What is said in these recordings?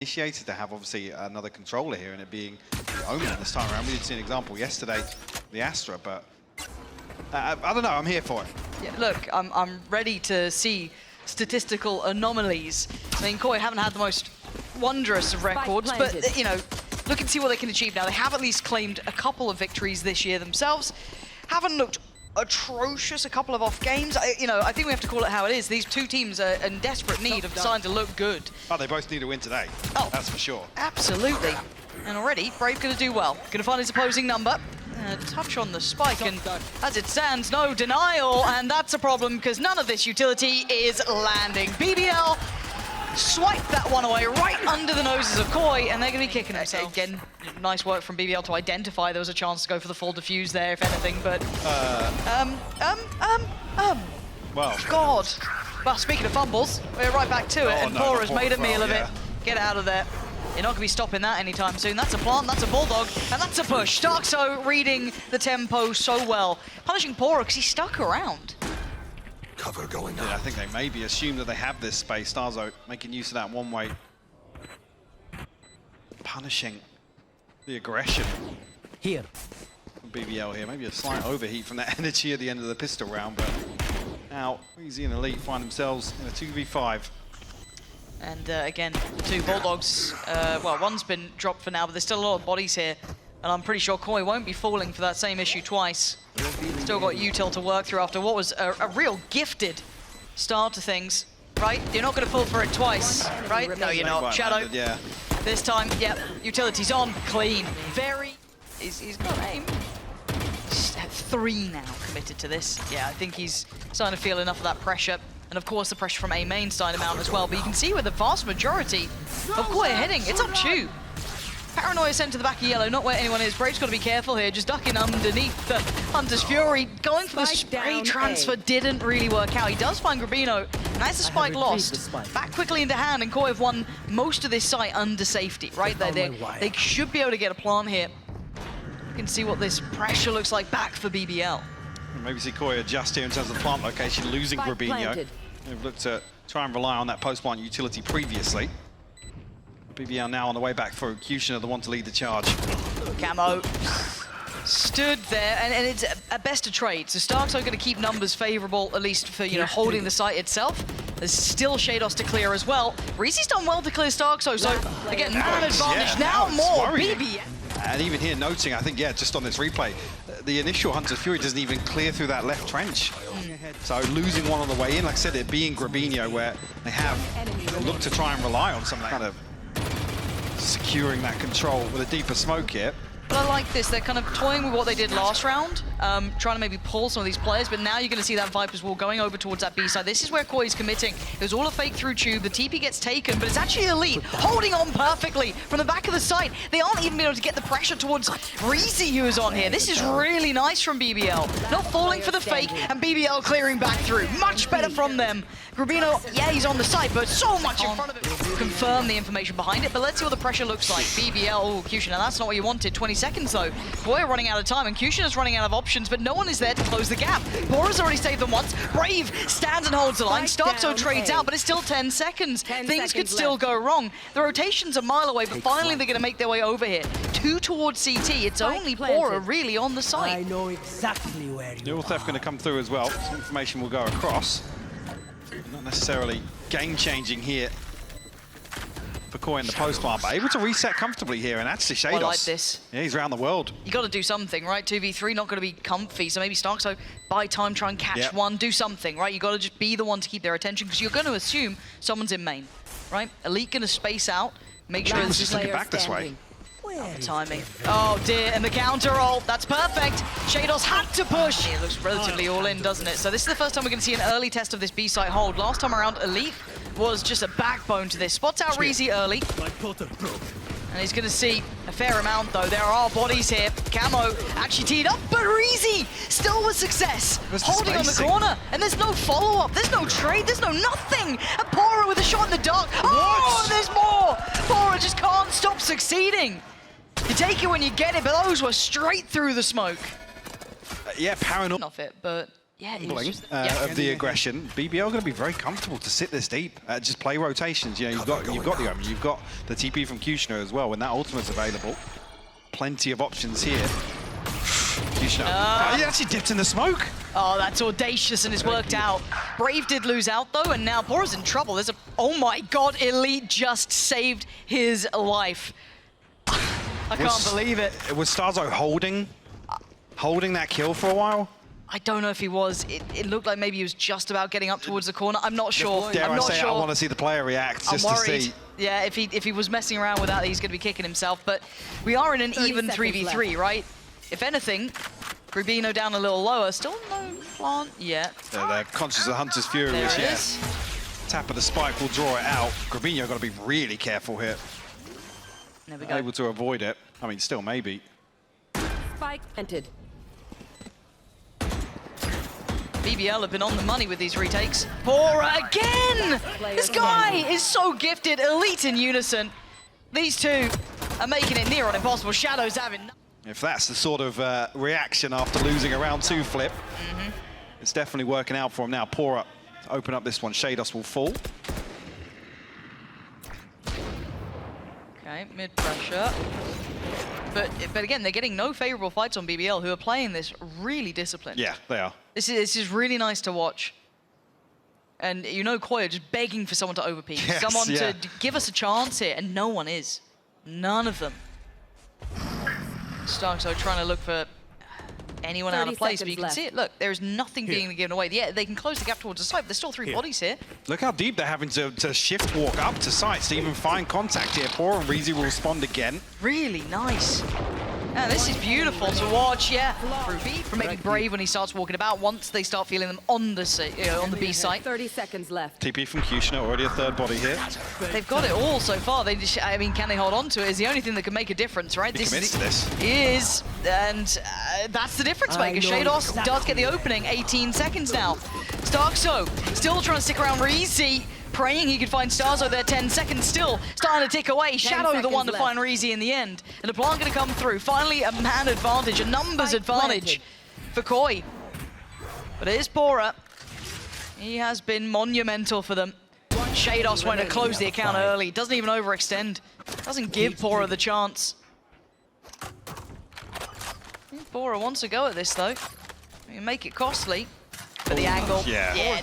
initiated to have obviously another controller here and it being the Omen this time around. We did see an example yesterday, the Astra, but I don't know, I'm here for it. Yeah, look, I'm ready to see statistical anomalies. I mean, KOI haven't had the most wondrous of records, but, you know, look and see what they can achieve now. They have at least claimed a couple of victories this year themselves. Haven't looked atrocious, a couple of off games. You know, I think we have to call it how it is. These two teams are in desperate need of starting to look good. Oh, they both need a win today. Oh, that's for sure. Absolutely. And already, Brave going to do well. Going to find his opposing number. Touch on the spike, and as it stands, no denial, and that's a problem because none of this utility is landing. BBL swiped that one away right under the noses of KOI, and they're going to be kicking it. Again, nice work from BBL to identify there was a chance to go for the full defuse there, if anything, but... Well... God. Well, speaking of fumbles, we're right back to it, and pAura's made a meal of it. Get out of there. You're not going to be stopping that anytime soon. That's a plant, that's a bulldog, and that's a push. starxo reading the tempo so well. Punishing pAura because he's stuck around. Cover going down. Yeah, I think they maybe assume that they have this space. starxo making use of that one way. Punishing the aggression. Here. From BBL here. Maybe a slight overheat from that energy at the end of the pistol round, but now REAZY and Elite find themselves in a 2v5. And again, two bulldogs, well, one's been dropped for now, but there's still a lot of bodies here. And I'm pretty sure KOI won't be falling for that same issue twice. Still got util to work through after what was a real gifted start to things, right? You're not going to fall for it twice, right? No, you're not. Shadow. Yeah. This time, yep, utility's on, clean. Very, he's got aim. He's had 3 now committed to this. Yeah, I think he's starting to feel enough of that pressure. And of course, the pressure from A main starting to mount as well. But you can see where the vast majority of KOI are heading. It's up tube. Paranoia sent to the back of yellow, not where anyone is. Brave's got to be careful here, just ducking underneath the Hunter's Fury. Going for the spray transfer didn't really work out. He does find grubinho, and that's the spike lost. Back quickly into hand, and KOI have won most of this site under safety, right? They should be able to get a plant here. You can see what this pressure looks like back for BBL. Maybe see KOI adjust here in terms of the plant location, losing grubinho. They've looked to try and rely on that post-plant utility previously. BBL now on the way back for QutionerX, the one to lead the charge. Camo stood there, and it's a best of trade. So starxo going to keep numbers favorable, at least for, you know, holding the site itself. There's still sheydos to clear as well. REAZY's done well to clear starxo, so again, man advantage now more. BBL. And even here noting, I think, yeah, just on this replay, the initial Hunter's Fury doesn't even clear through that left trench. So losing one on the way in, like I said, it being grubinho, where they have looked to try and rely on something kind of securing that control with a deeper smoke here. But I like this, they're kind of toying with what they did last round, trying to maybe pull some of these players, but now you're going to see that Viper's Wall going over towards that B side. This is where KOI's committing. It was all a fake through tube, the TP gets taken, but it's actually Elite holding on perfectly from the back of the site. They aren't even able to get the pressure towards REAZY, who is on here. This is really nice from BBL. Not falling for the fake, and BBL clearing back through. Much better from them. grubinho, yeah, he's on the site, but so much in front of him. Confirm the information behind it, but let's see what the pressure looks like. BBL, oh, QutionerX, that's not what you wanted. 20 seconds though. KOI are running out of time, and QutionerX's running out of options, but no one is there to close the gap. pAura's already saved them once. Brave stands and holds the line. starxo trades out, but it's still 10 seconds. Things could still go wrong. The rotation's a mile away, but finally they're going to make their way over here. 2 towards CT. It's only pAura really on the site. I know exactly where you Dual theft going to come through as well. Some information will go across. Not necessarily game-changing here for KOI in the post-plant, but able to reset comfortably here, and actually sheydos. I like this. Yeah, he's around the world. You got to do something, right? 2v3, not going to be comfy, so maybe starxo buy time, try and catch one, do something, right? You got to just be the one to keep their attention, because you're going to assume someone's in main, right? Elite going to space out, make sure it's just looking back this way. Oh, the timing. Oh dear, and the counter ult. That's perfect. sheydos had to push. It looks relatively all in, doesn't it? So this is the first time we're going to see an early test of this B site hold. Last time around, Elite was just a backbone to this. Spots out REAZY early. And he's going to see a fair amount, though. There are bodies here. Camo actually teed up, but REAZY still with success. Holding on the corner. And there's no follow-up. There's no trade. There's no nothing. And pAura with a shot in the dark. Oh, and there's more. pAura just can't stop succeeding. You take it when you get it, but those were straight through the smoke. Yeah, paranoid. Off it, but Yeah, of the aggression. BBL going to be very comfortable to sit this deep, just play rotations. You know, you've got the Omen, you've got the TP from QutionerX as well. When that ultimate's available, plenty of options here. QutionerX, he actually dipped in the smoke. Oh, that's audacious and it's worked out. Brave did lose out though, and now pAura's in trouble. There's a, oh my God, Elite just saved his life. I can't believe it. Was starxo holding that kill for a while? I don't know if he was. It looked like maybe he was just about getting up towards the corner. I'm not sure. Dare I'm I not say, sure. I want to see the player react just I'm to worried. see. Yeah, if he was messing around with that, he's going to be kicking himself. But we are in an even 3v3, right? If anything, grubinho down a little lower. Still no plant yet. They're conscious of Hunter's Fury, There which, it yeah, is. tap of the spike will draw it out. Grubinho got to be really careful here. There we go. Able to avoid it. I mean, still maybe. Spike entered. BBL have been on the money with these retakes. pAura again! This guy is so gifted. Elite in unison. These two are making it near on impossible. Sheydos having... If that's the sort of reaction after losing a round 2 flip, it's definitely working out for him now. pAura to open up this one. sheydos will fall. Okay, mid pressure. But again, they're getting no favorable fights on BBL, who are playing this really disciplined. Yeah, they are. This is really nice to watch. And you know KOI are just begging for someone to overpeak. Yes, someone yeah. to give us a chance here, and no one is. None of them. starxo trying to look for anyone out of place, but you can see it. Look, there is nothing being given away. Yeah, they can close the gap towards the site, but there's still 3 bodies here. Look how deep they're having to shift walk up to sites to even find contact here. pAura and REAZY will respond again. Really nice. And this is beautiful to watch, yeah. From maybe Brave when he starts walking about, once they start feeling them on the B site. 30 seconds left. TP from QutionerX, already a 3rd body here. They've got it all so far. They just, I mean, can they hold on to it? Is the only thing that can make a difference, right? He commits to this. Is, and that's the difference maker. sheydos does get the opening. 18 seconds now. starxo still trying to stick around. REAZY praying he could find starxo there. 10 seconds still starting to tick away. Shadow the one to find REAZY in the end. And the plant going to come through. Finally, a man advantage, a numbers advantage for KOI. But it is pAura. He has been monumental for them. sheydos went to close the account early. Doesn't even overextend. Doesn't give pAura the chance. pAura wants to go at this though. You make it costly. But the angle,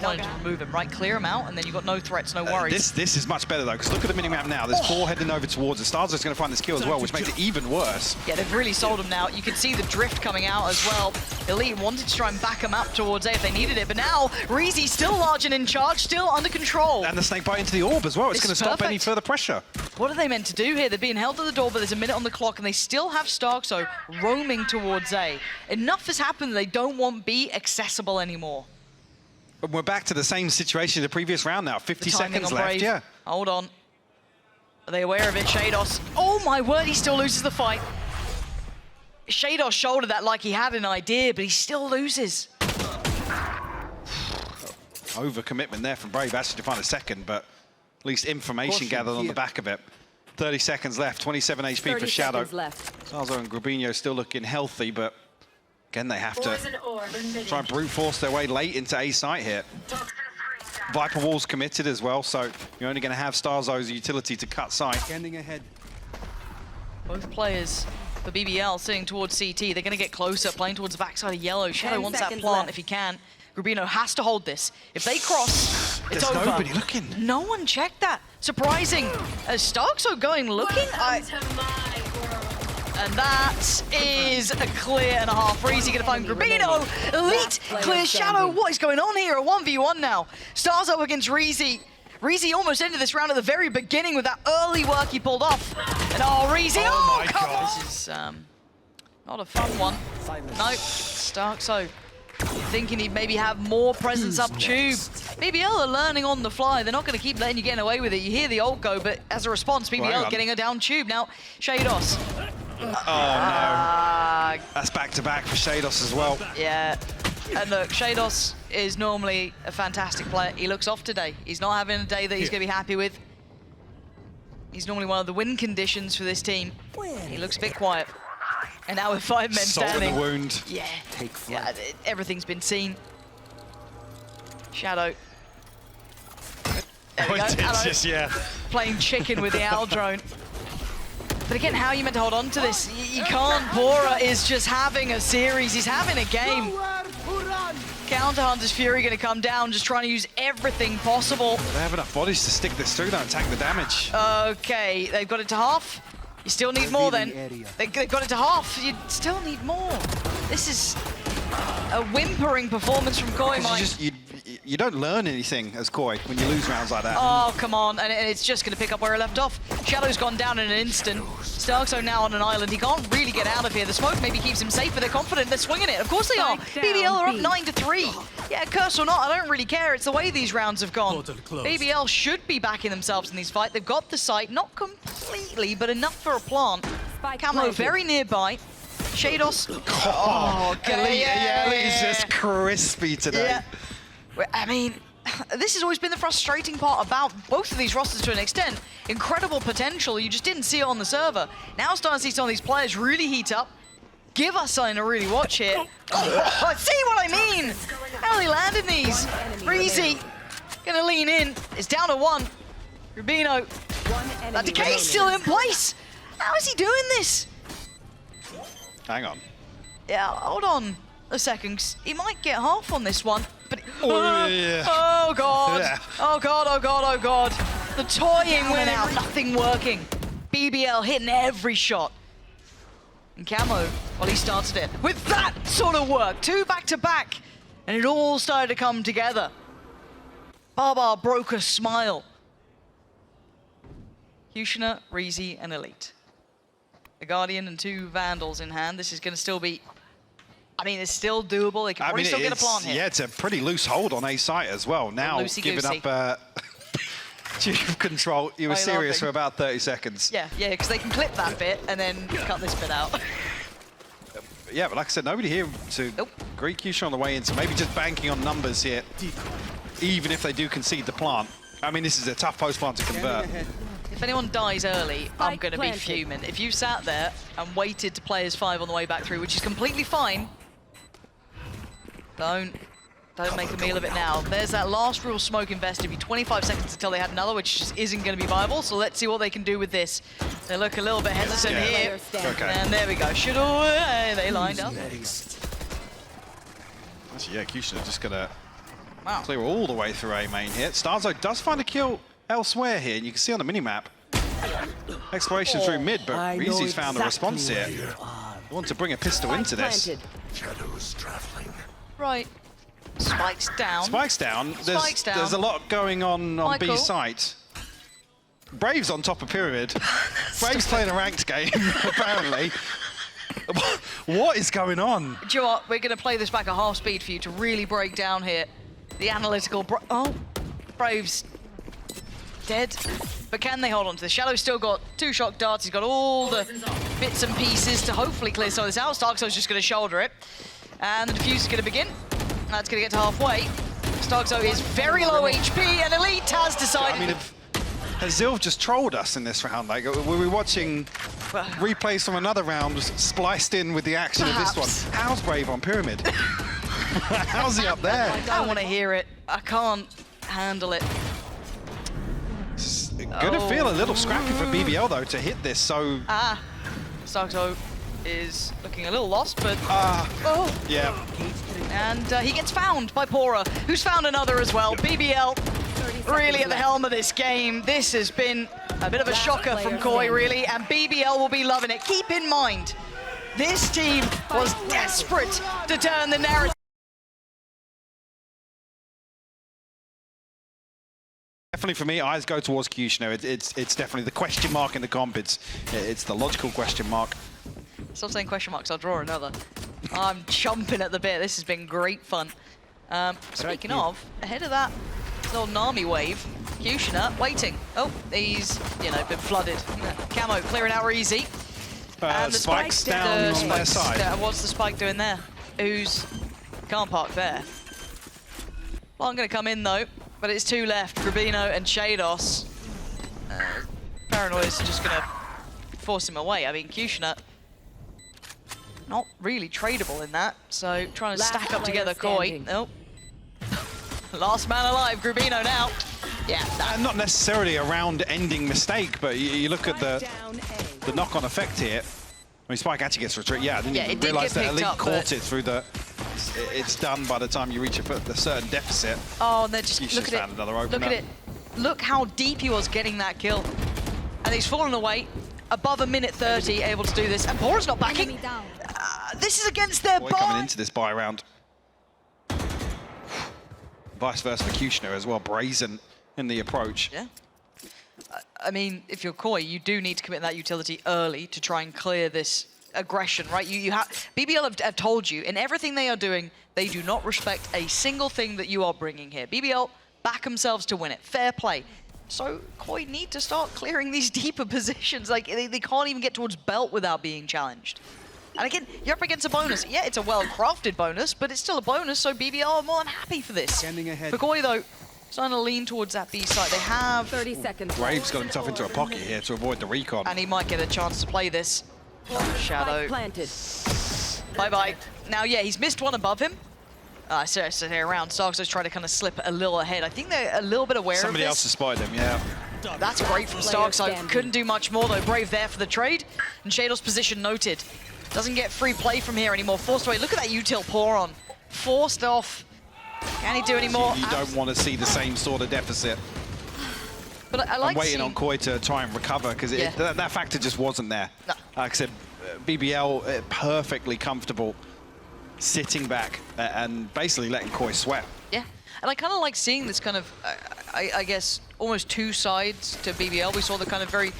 not to remove him, right? Clear him out, and then you've got no threats, no worries. This is much better though, because look at the minimap now. There's 4 heading over towards it. starxo's going to find this kill as well, which makes it even worse. Yeah, they've really sold him now. You can see the drift coming out as well. Elite wanted to try and back him up towards A if they needed it, but now REAZY still large and in charge, still under control. And the snake bite into the orb as well. It's going to stop any further pressure. What are they meant to do here? They're being held to the door, but there's a minute on the clock, and they still have starxo roaming towards A. Enough has happened that they don't want B accessible anymore. And we're back to the same situation in the previous round now. 50 seconds left, Brave. yeah. Hold on. Are they aware of it? sheydos. Oh my word, he still loses the fight. sheydos shouldered that like he had an idea, but he still loses. Overcommitment there from Brave actually to find a second, but at least information gathered on the back of it. 30 seconds left, 27 HP for Shadow. starxo and grubinho still looking healthy, but again, they have to try and brute force their way late into A site here. Viper Wall's committed as well, so you're only going to have starxo's utility to cut site. Standing ahead. Both players for BBL sitting towards CT. They're going to get closer, playing towards the backside of yellow. Shadow wants that plant if he can. grubinho has to hold this. If they cross, it's over. There's nobody looking. No one checked that. Surprising. As starxo going looking, and that is a clear and a half. REAZY gonna find grubinho. Elite clears Shadow. What is going on here? A 1v1 now. starxo against REAZY. REAZY almost ended this round at the very beginning with that early work he pulled off. And REAZY, oh my come God. on! This is not a fun one. Nope, starxo thinking he'd maybe have more presence up tube. BBL are learning on the fly. They're not going to keep letting you get away with it. You hear the ult go, but as a response, BBL getting her down tube. Now, sheydos. Oh no. That's back-to-back for sheydos as well. Yeah. And look, sheydos is normally a fantastic player. He looks off today. He's not having a day that he's going to be happy with. He's normally one of the win conditions for this team. He looks a bit quiet. And now with 5 men Salt standing. in the wound. Yeah. Everything's been seen. Shadow. There we go. It's Hello. just, yeah. Playing chicken with the owl drone. But again, how are you meant to hold on to this? You can't. pAura is just having a series. He's having a game. Counter Hunter's Fury going to come down, just trying to use everything possible. They have enough bodies to stick this through though and tank the damage. Okay, they've got it to half. You still need more then. They've got it to half. You still need more. This is a whimpering performance from KOI, Mike. You don't learn anything as KOI when you lose rounds like that. Oh, come on. And it's just going to pick up where it left off. Shadow's gone down in an instant. starxo now on an island. He can't really get out of here. The smoke maybe keeps him safe, but they're confident. They're swinging it. Of course they are. BBL are up 9-3. Yeah, curse or not, I don't really care. It's the way these rounds have gone. BBL should be backing themselves in these fights. They've got the site, not completely, but enough for a plant. Camo very nearby. sheydos. Oh, okay. Yeah, he's just crispy today. Yeah. I mean, this has always been the frustrating part about both of these rosters to an extent. Incredible potential, you just didn't see it on the server. Now starting to see some of these players really heat up. Give us something to really watch here. Oh, see what I mean? How are they landing these? REAZY gonna lean in. It's down to 1. Grubinho. That decay's still in place. How is he doing this? Hang on. Yeah, hold on a second. 'Cause he might get half on this one. But yeah. oh god, Yeah. oh god, oh god, oh god. The toying went out, nothing working. BBL hitting every shot. And Camo, well, he started it with that sort of work. 2 back-to-back, and it all started to come together. Barbar broke a smile. Qutioner, REAZY, and Elite. The Guardian and 2 Vandals in hand. This is going to still be, I mean, it's still doable. They can probably still get a plant here. Yeah, it's a pretty loose hold on A site as well. Now giving up tube control. You were serious for about 30 seconds. Yeah, because they can clip that bit and then cut this bit out. Yeah, but like I said, nobody here to greet Qutioner on the way in, so maybe just banking on numbers here, even if they do concede the plant. I mean, this is a tough post plant to convert. If anyone dies early, I'm going to be fuming. If you sat there and waited to play as 5 on the way back through, which is completely fine, don't make a meal of it now. There's that last real smoke invested. It'd be 25 seconds until they had another, which just isn't going to be viable. So let's see what they can do with this. They look a little bit hesitant here. Okay. And there we go. They lined up. Actually, yeah, Qutioner just going to clear all the way through A main here. starxo does find a kill elsewhere here, and you can see on the minimap exploration through mid, but REAZY's found a response here. They want to bring a pistol into this. Shadows traveling. Right. Spikes down. Spikes down. There's a lot going on B site. Brave's on top of Pyramid. Brave's playing a ranked game, apparently. What is going on? Do you know what? We're going to play this back at half speed for you to really break down here the analytical. Brave's dead. But can they hold on to this? Shadow's still got 2 shock darts. He's got all the bits and pieces to hopefully clear some of this out. starxo's just going to shoulder it. And the defuse is going to begin. That's going to get to halfway. starxo is very low HP, and Elite has decided... I mean, has Zilv just trolled us in this round? Like, were we watching replays from another round spliced in with the action of this one? How's Brave on Pyramid? How's he up there? I don't want to hear it. I can't handle it. It's gonna feel a little scrappy for BBL though to hit this. So starxo is looking a little lost, but yeah. And he gets found by pAura, who's found another as well. BBL really at the helm of this game. This has been a bit of a shocker from KOI, really, and BBL will be loving it. Keep in mind, this team was desperate to turn the narrative. Definitely for me, eyes go towards Qutioner. It's definitely the question mark in the comp. It's the logical question mark. Stop saying question marks, I'll draw another. I'm jumping at the bit. This has been great fun. Speaking of, ahead of that little Nami wave, Qutioner waiting. Oh, he's, been flooded. Camo clearing out REAZY. And the spike's down on their side. What's the spike doing there? Can't park there. Well, I'm going to come in though, but it's 2 left. Grubinho and sheydos. Paranoia's just going to force him away. I mean, Qutioner not really tradable in that, so trying to stack up together KOI. Nope. Last man alive, Grubinho now. Yeah, Not necessarily a round-ending mistake, but you look at the knock-on effect here. I mean, Spike actually gets retreat. Yeah, I didn't even realise that Elite caught it through the... It's done by the time you reach a certain deficit. Oh, and they're just... Look Look at it. Look at it. Look how deep he was getting that kill. And he's fallen away. Above a minute 30, able to do this. And pAura's not backing. This is against their buy. Coming into this buy round. Vice versa for Questioner as well, brazen in the approach. Yeah. I mean, if you're KOI, you do need to commit that utility early to try and clear this aggression, right? You have BBL have told you in everything they are doing, they do not respect a single thing that you are bringing here. BBL back themselves to win it. Fair play. So KOI need to start clearing these deeper positions. Like they can't even get towards belt without being challenged. And again, you're up against a bonus. Yeah, it's a well-crafted bonus, but it's still a bonus, so BBL are more than happy for this. For KOI, though, starting to lean towards that B side. They have... 30 seconds. Graves got himself into a pocket here to avoid the recon. And he might get a chance to play this. Oh, Shadow. Planted. Bye-bye. Now, yeah, he's missed one above him. Seriously, around. starxo's trying to kind of slip a little ahead. I think they're a little bit aware of this. Somebody else has spotted him, yeah. That's great from starxo. Couldn't do much more, though. Brave there for the trade. And sheydos position noted. Doesn't get free play from here anymore. Forced away. Look at that util pour on. Forced off. Can he do any more? You don't want to see the same sort of deficit. But I like I'm waiting on KOI to try and recover because that factor just wasn't there. No. Like I said, BBL perfectly comfortable sitting back and basically letting KOI sweat. Yeah, and I kind of like seeing this kind of, I guess, almost two sides to BBL. We saw the kind of very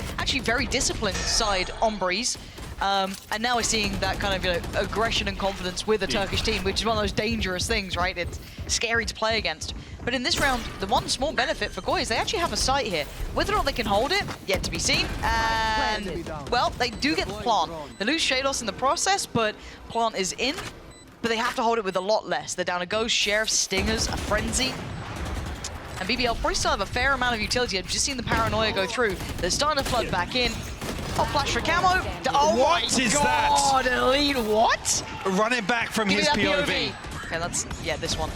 disciplined side on Breeze. And now we're seeing that kind of, you know, aggression and confidence with the Turkish team, which is one of those dangerous things, right? It's scary to play against. But in this round, the one small benefit for KOI is they actually have a site here. Whether or not they can hold it, yet to be seen. And, well, they do get the plant. They lose sheydos in the process, but plant is in. But they have to hold it with a lot less. They're down to Ghost, Sheriff, Stingers, a Frenzy. And BBL probably still have a fair amount of utility. I've just seen the paranoia go through. They're starting to flood back in. Oh, flash for camo. Oh what is God, that? Elite, what? Running back from his POV. Okay, that's, yeah, this one.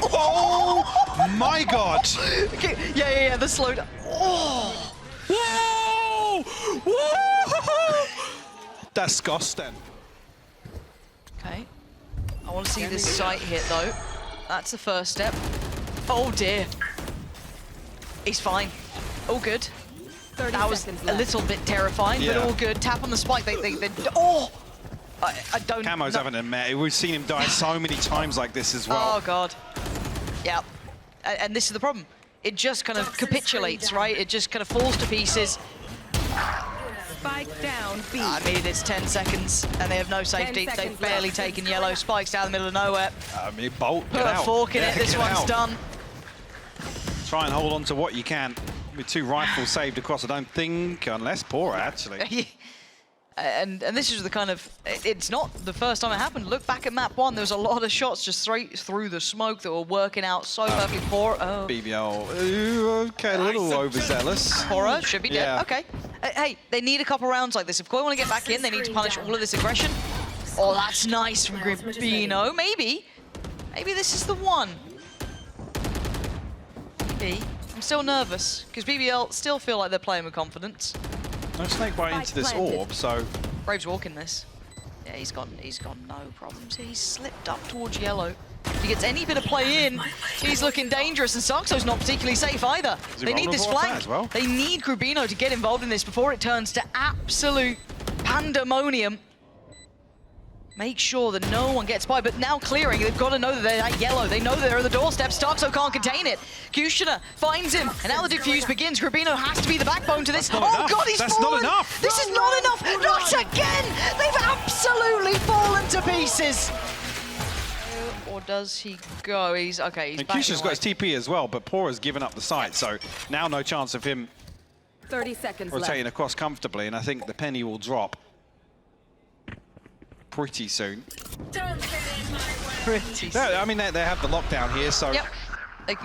Oh my God. Okay, yeah, the slow down. Oh. Whoa! Whoa! Disgusting. Okay. I want to see this site hit, though. That's the first step. Oh, dear. He's fine. All good. That was a little bit terrifying, but all good. Tap on the spike. They oh! I don't... Camo's having a mess. We've seen him die so many times like this as well. Oh, God. Yeah. And this is the problem. It just kind of capitulates, right? It just kind of falls to pieces. Spike down, B. I mean, it's 10 seconds, and they have no safety. They've barely taken yellow. Spikes down the middle of nowhere. I mean, Bolt, Put a fork in it. This one's done. Try and hold on to what you can. With 2 rifles saved across, I don't think, unless pAura, actually. And this is the kind of, it's not the first time it happened. Look back at map 1, there was a lot of shots just straight through the smoke that were working out so perfectly. pAura, BBL, okay, a little overzealous. pAura should be dead, okay. Hey, they need a couple rounds like this. If KOI want to get back in, they need to punish all of this aggression. Oh, that's nice from grubinho. Maybe this is the one. Maybe. I'm still nervous, because BBL still feel like they're playing with confidence. No snake bite into this orb, so... Brave's walking this. Yeah, he's got no problems. He's slipped up towards yellow. If he gets any bit of play in, he's looking dangerous, and starxo's not particularly safe either. They need this flank. As well? They need grubinho to get involved in this before it turns to absolute pandemonium. Make sure that no one gets by, but now clearing, they've got to know that they're at yellow. They know they're at the doorstep. starxo can't contain it. Questioner finds him, and now the defuse begins. Grubinho has to be the backbone to this. Oh God, he's fallen! Not enough! This is not enough! Not again! They've absolutely fallen to pieces! Or does he go? He's okay, he's back. Questioner's got his TP as well, but pAura's given up the site, so now no chance of him 30 seconds rotating across comfortably, and I think the penny will drop pretty soon. Pretty soon. No, I mean, they have the lockdown here, so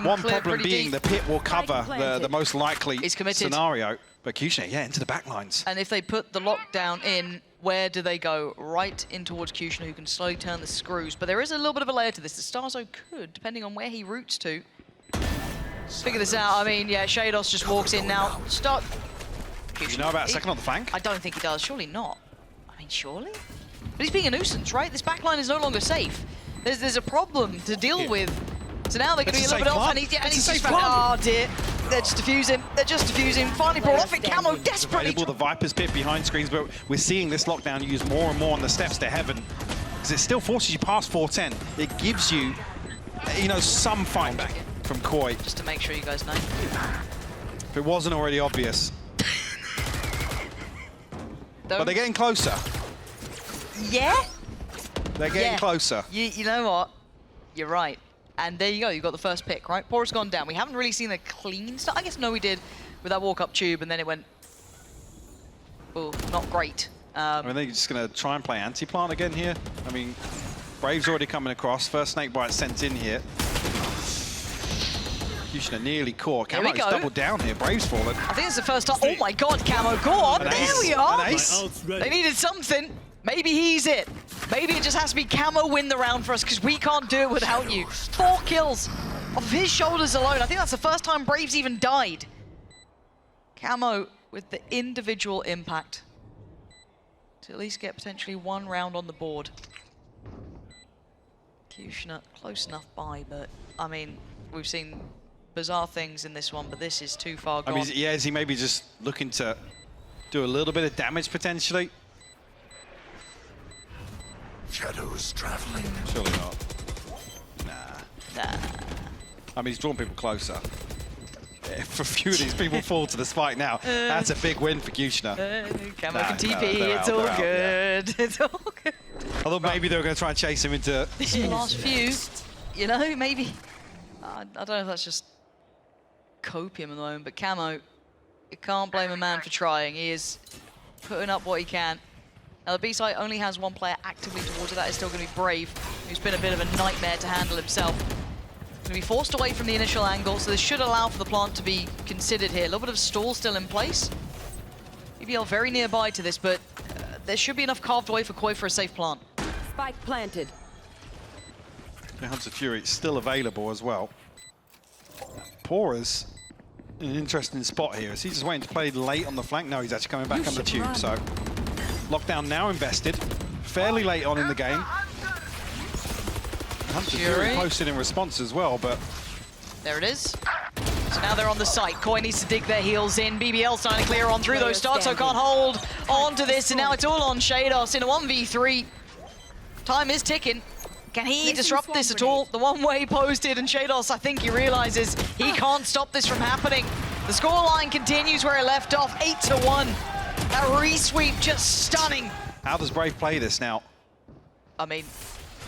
one problem being the pit will cover the most likely scenario. But Questioner, into the back lines. And if they put the lockdown in where do they go? Right in towards QutionerX, who can slowly turn the screws. But there is a little bit of a layer to this. The starxo could, depending on where he routes to, figure this out. I mean, yeah, sheydos just walks in now. Start. You know about a second on the flank? I don't think he does. Surely not. I mean, surely? But he's being a nuisance, right? This backline is no longer safe. There's a problem to deal with. So now they're going to be a little bit off, and he's just found, oh dear. They're just defusing. They're just defusing. Finally brought off it. Camo desperately. The Viper's pit behind screens, but we're seeing this lockdown used more and more on the steps to heaven. Because it still forces you past 410. It gives you, you know, some fight back from KOI. Just to make sure you guys know. If it wasn't already obvious. But they're getting closer. Yeah? They're getting closer. You know what? You're right. And there you go, you got the first pick, right? pAura's gone down. We haven't really seen a clean start. I guess no, we did with that walk-up tube, and then it went, oh, not great. I mean, they're just going to try and play anti-plant again here. I mean, Brave's already coming across. First snake bite sent in here. QutionerX nearly caught. Camo's doubled down here. Brave's fallen. I think it's the first time. Oh my God, Camo, go on. An There ace. we are. An ace. They needed something. Maybe he's it. Maybe it just has to be Camo win the round for us, because we can't do it without you. 4 kills off his shoulders alone. I think that's the first time Brave's even died. Camo with the individual impact to at least get potentially 1 round on the board. QutionerX close enough by, but I mean, we've seen bizarre things in this one, but this is too far gone. I mean, yeah, is he maybe just looking to do a little bit of damage potentially? Shadows traveling. Surely not. Nah. I mean, he's drawn people closer. If a few of these people fall to the spike now, that's a big win for QutionerX. Camo can TP, it's all good. It's all good. Although maybe they were going to try and chase him into... The last few, you know, maybe. I don't know if that's just copium at the moment, but Camo, you can't blame a man for trying. He is putting up what he can. Now, the B site only has 1 player actively towards it. That is still going to be Brave, who's been a bit of a nightmare to handle himself. Going to be forced away from the initial angle, so this should allow for the plant to be considered here. A little bit of stall still in place. BBL very nearby to this, but there should be enough carved away for KOI for a safe plant. Spike planted. The Hunter Fury is still available as well. pAura's in an interesting spot here. Is he just waiting to play late on the flank? No, he's actually coming back on the tube, so... Lockdown now invested, fairly late on in the game. Hunter Fury posted in response as well, but... There it is. So now they're on the site. KOI needs to dig their heels in. BBL starting to clear on through those starts, so can't hold on to this, and now it's all on sheydos in a 1v3. Time is ticking. Can he disrupt this at all? The one-way posted, and sheydos, I think he realizes he can't stop this from happening. The scoreline continues where it left off, 8-1. That re-sweep just stunning. How does Brave play this now? I mean,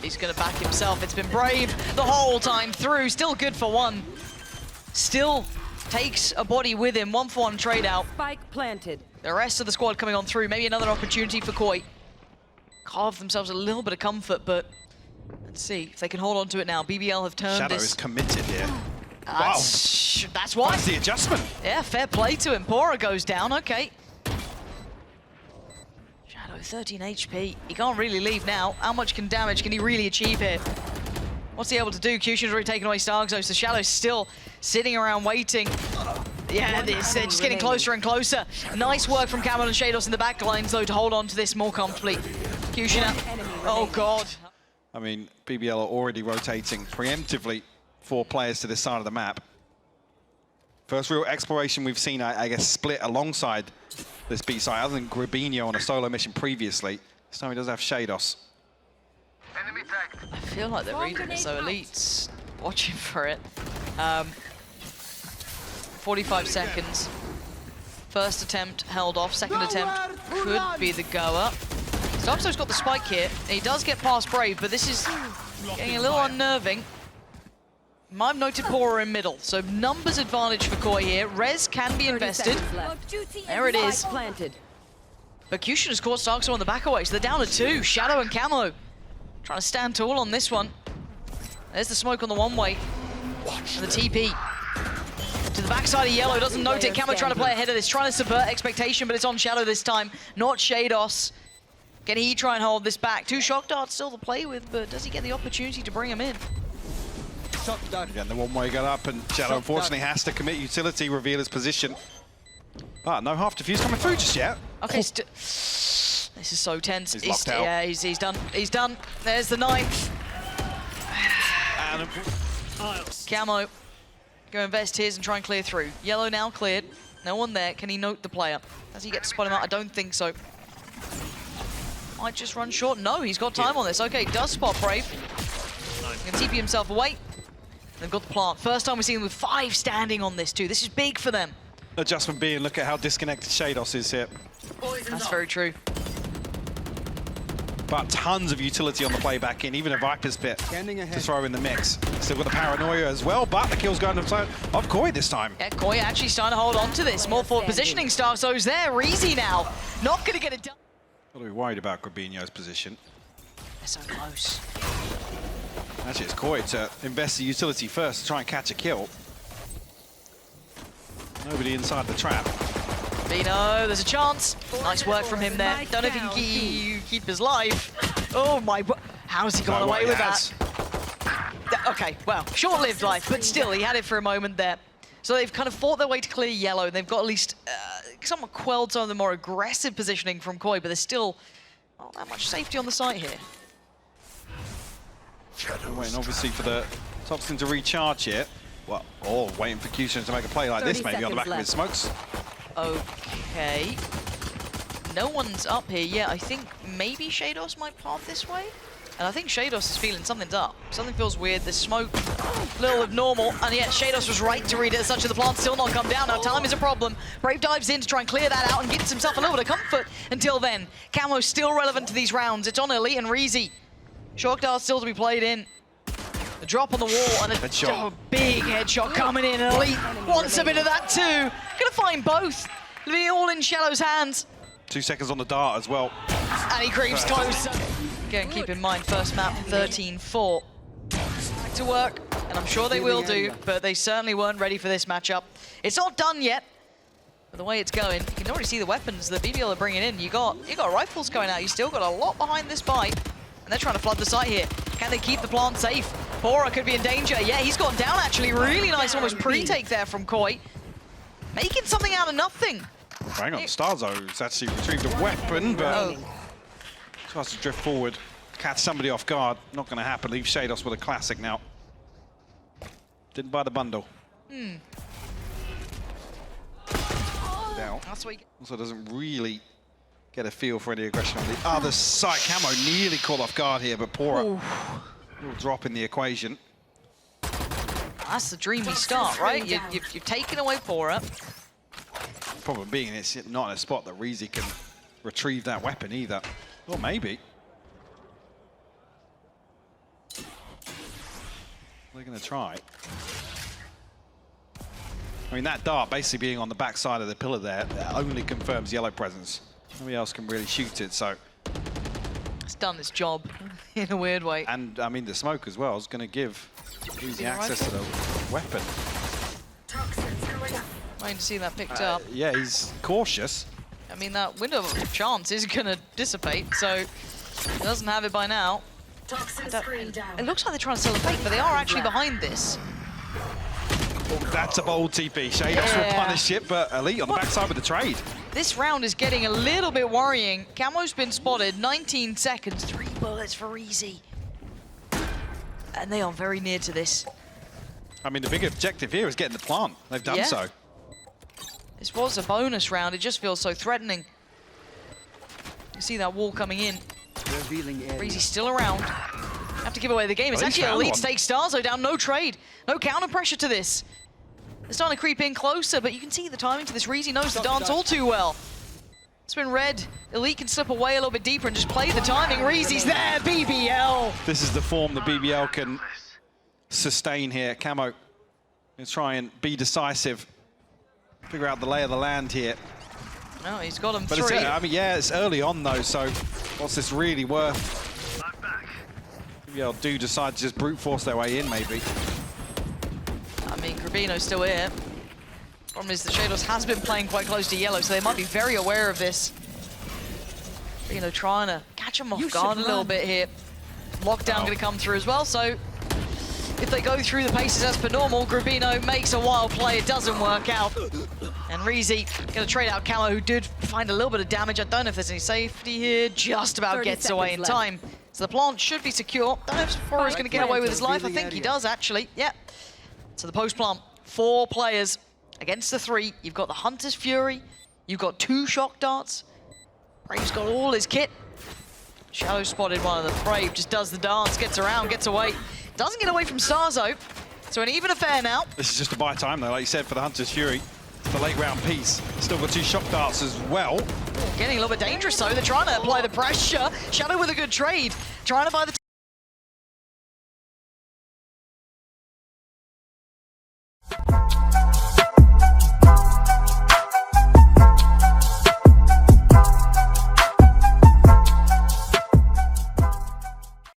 he's going to back himself. It's been Brave the whole time through. Still good for 1. Still takes a body with him. 1-for-1 trade out. Spike planted. The rest of the squad coming on through. Maybe another opportunity for KOI. Carve themselves a little bit of comfort, but let's see if they can hold on to it now. BBL have turned Shadow this. is committed here. That's why. That's the adjustment. Yeah, fair play to him. pAura goes down, okay. Shadow, 13 HP. He can't really leave now. How much damage can he really achieve here? What's he able to do? QutionerX already taken away starxo, so Shadow's still sitting around waiting. Yeah, they're just getting closer and closer. Nice work from Camo and sheydos in the back lines, though, to hold on to this more comfortably. QutionerX, oh God. I mean, BBL are already rotating preemptively 4 players to this side of the map. First real exploration we've seen, I guess, split alongside this B side, other than Grubinho on a solo mission previously. This time he does have sheydos. I feel like they're reading it, so Elite's watching for it. 45 seconds. First attempt held off, second attempt could be the goer. starxo's got the spike here, and he does get past Brave, but this is getting a little unnerving. I've noted pAura in middle, so numbers advantage for KOI here. Res can be invested. There it is. Planted. But QutionerX's caught starxo on the back away, so they're down to 2. Shadow and Camo trying to stand tall on this one. There's the smoke on the one-way. And the TP to the backside of yellow, doesn't note it. Camo trying to play ahead of this, trying to subvert expectation, but it's on Shadow this time, not sheydos. Can he try and hold this back? 2 shock darts still to play with, but does he get the opportunity to bring him in? Shock dart. Again, the one-way got up, and Shadow unfortunately has to commit utility, reveal his position. But no half defuse coming through just yet. Okay, this is so tense. He's locked out. Yeah, he's done. He's done. There's the 9th. And Camo, go invest his and try and clear through. Yellow now cleared. No one there. Can he note the player? Does he get to spot him out? I don't think so. Might just run short. No, he's got time on this. Okay, does spot Brave. He can TP himself away. They've got the plant. First time we've seen them with 5 standing on this too. This is big for them. adjustment being, look at how disconnected sheydos is here. That's very true. But tons of utility on the play back in, even a Viper's Pit to throw in the mix. Still got the paranoia as well, but the kill's going to the side of KOI this time. Yeah, KOI actually starting to hold on to this. More forward positioning, starxo's there. REAZY now, not going to get it done. Got to be worried about grubinho's position. They're so close. Actually, it's KOI to invest the utility first to try and catch a kill. Nobody inside the trap. Bino, there's a chance. Nice work from him there. Don't know if he can keep his life. Oh my, how's he got away with that? Okay, well, short-lived life, but still, he had it for a moment there. So they've kind of fought their way to clear yellow. They've got at least somewhat quelled some of the more aggressive positioning from KOI, but there's still not that much safety on the site here. Waiting obviously for the toxin to recharge here. Well, or waiting for QutionerX to make a play like this, maybe on the back of his smokes. Okay. No one's up here yet. I think maybe sheydos might path this way. And I think sheydos is feeling something's up. Something feels weird. There's smoke, a little abnormal. And yet sheydos was right to read it as such as the plant still not come down. Now time is a problem. Brave dives in to try and clear that out and gets himself a little bit of comfort until then. Camo's still relevant to these rounds. It's on Elite and REAZY. Shock dart still to be played in. The drop on the wall and a big headshot coming in. And Elite wants a bit of that too. Gonna find both. Be all in shellow's hands. 2 seconds on the dart as well. And he creeps closer. Again, keep in mind, first map 13-4. Back to work, and I'm sure they will do, but they certainly weren't ready for this matchup. It's not done yet, but the way it's going, you can already see the weapons that BBL are bringing in. You got rifles going out. You still got a lot behind this buy, and they're trying to flood the site here. Can they keep the plant safe? pAura could be in danger. Yeah, he's gone down actually. Really nice, almost pre-take there from KOI. Making something out of nothing. Hang on, starxo's actually retrieved a weapon, but tries to drift forward, catch somebody off guard. Not going to happen. Leave sheydos with a classic now. Didn't buy the bundle. That's what you... Also doesn't really get a feel for any aggression on the other side. Camo nearly caught off guard here, but pAura will drop in the equation. That's the dreamy start, right? You've taken away pAura. Problem being it's not in a spot that REAZY can retrieve that weapon either. Or maybe. They're going to try. I mean, that dart basically being on the back side of the pillar there only confirms yellow presence. Nobody else can really shoot it, so... It's done its job in a weird way. And, I mean, the smoke as well is going to give REAZY access to the weapon. Waiting to see that picked up. Yeah, he's cautious. I mean, that window of chance is going to dissipate, so he doesn't have it by now. It looks like they're trying to sell a fake, but they are actually behind this. Oh, that's a bold TP. sheydos will punish it, but Elite on the backside with the trade. This round is getting a little bit worrying. Camo's been spotted, 19 seconds, 3 bullets for REAZY. And they are very near to this. I mean, the big objective here is getting the plant. They've done so. This was a bonus round. It just feels so threatening. You see that wall coming in. REAZY still around. Have to give away the game. It's actually Elite to take starxo down. No trade. No counter pressure to this. They're starting to creep in closer, but you can see the timing to this. REAZY knows the dance all too well. It's been read. Elite can slip away a little bit deeper and just play the timing. REAZY's there. BBL. This is the form that BBL can sustain here. Camo is try and be decisive. Figure out the lay of the land here. No, he's got him but three. I mean, yeah, it's early on though, so what's this really worth? BBL do decide to just brute force their way in, maybe. I mean, grubinho's still here. Problem is that sheydos has been playing quite close to yellow, so they might be very aware of this. You know, trying to catch him off guard a little bit here. Lockdown going to come through as well, so if they go through the paces as per normal, Grubinho makes a wild play, it doesn't work out. And REAZY going to trade out Camo, who did find a little bit of damage. I don't know if there's any safety here, just about gets away in time. So the plant should be secure. Don't know if pAura is going to get away with his life. I think he does, actually. Yeah. So the post plant, 4 players against the 3. You've got the Hunter's Fury. You've got 2 shock darts. Brave's got all his kit. Shadow spotted one of them. Brave just does the dance, gets around, gets away. Doesn't get away from starxo. So an even affair now. This is just a buy time, though, like you said, for the Hunter's Fury. The late round piece. Still got 2 shock darts as well. Getting a little bit dangerous, though. They're trying to apply the pressure. Shadow with a good trade. Trying to buy the